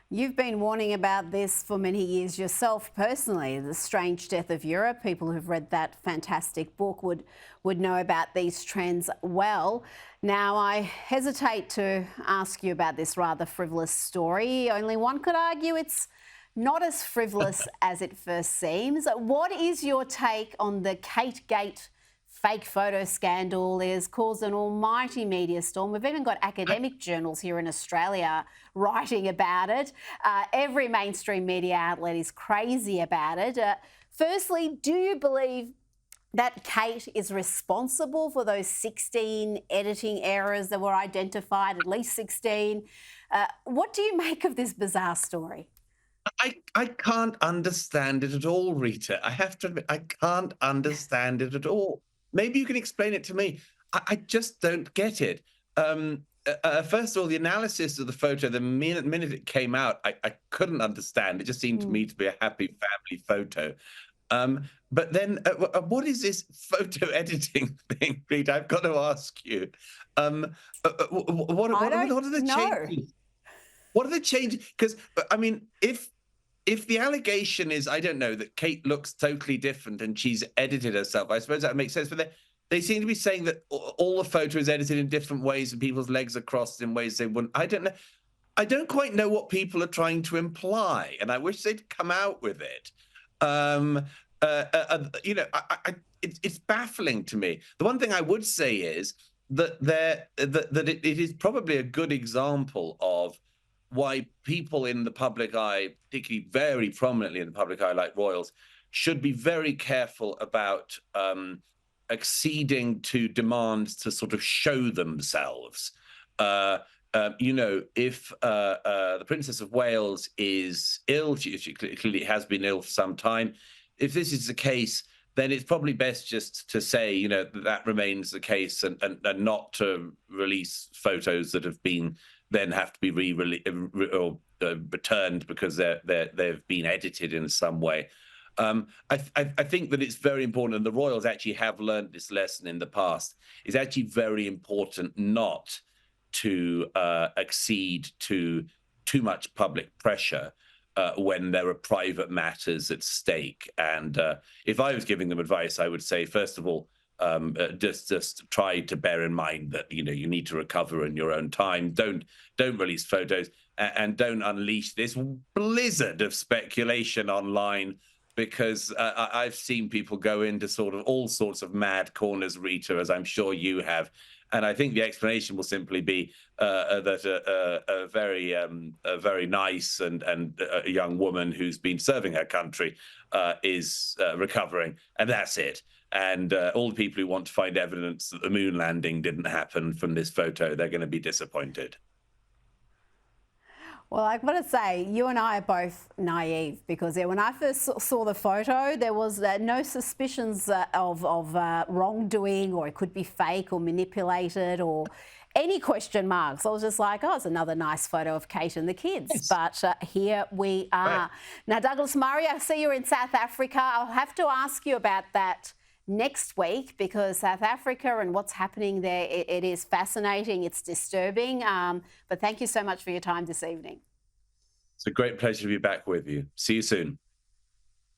You've been warning about this for many years yourself personally, The Strange Death of Europe. People who've read that fantastic book would know about these trends well. Now, I hesitate to ask you about this rather frivolous story. Only one could argue it's not as frivolous as it first seems. What is your take on the Kate Gate fake photo scandal? Has caused an almighty media storm. We've even got academic journals here in Australia writing about it. Every mainstream media outlet is crazy about it. Firstly, do you believe that Kate is responsible for those 16 editing errors that were identified, at least 16? What do you make of this bizarre story? I can't understand it at all, Rita. I have to admit, I can't understand it at all. Maybe you can explain it to me. I just don't get it. First of all, the analysis of the photo, the minute it came out, I couldn't understand. It just seemed to me to be a happy family photo. But then, what is this photo editing thing, Rita? I've got to ask you. I What don't are the know. changes? What are the changes? Because I mean, if the allegation is, I don't know, that Kate looks totally different and she's edited herself, I suppose that makes sense. But they seem to be saying that all the photo is edited in different ways and people's legs are crossed in ways they wouldn't. I don't know. I don't quite know what people are trying to imply, and I wish they'd come out with it. Um, it's baffling to me. The one thing I would say is that it is probably a good example of why people in the public eye, particularly very prominently in the public eye, like royals, should be very careful about acceding to demands to sort of show themselves. If the Princess of Wales is ill, she clearly has been ill for some time. If this is the case, then it's probably best just to say, that remains the case and not to release photos that then have to be returned because they've been edited in some way. I think that it's very important, and the royals actually have learned this lesson in the past. It's actually very important not to accede to too much public pressure when there are private matters at stake. And if I was giving them advice, I would say, first of all, just try to bear in mind that you need to recover in your own time. Don't release photos and don't unleash this blizzard of speculation online, because I've seen people go into sort of all sorts of mad corners, Rita, as I'm sure you have. And I think the explanation will simply be that a very nice and a young woman who's been serving her country is recovering, and that's it. And all the people who want to find evidence that the moon landing didn't happen from this photo, they're going to be disappointed. Well, I've got to say, you and I are both naive because when I first saw the photo, there was no suspicions of wrongdoing, or it could be fake or manipulated or any question marks. I was just like, oh, it's another nice photo of Kate and the kids. Yes. But here we Right. are. Now, Douglas Murray, I see you're in South Africa. I'll have to ask you about that next week, because South Africa and what's happening there, it is fascinating, it's disturbing. But thank you so much for your time this evening. It's a great pleasure to be back with you. See you soon.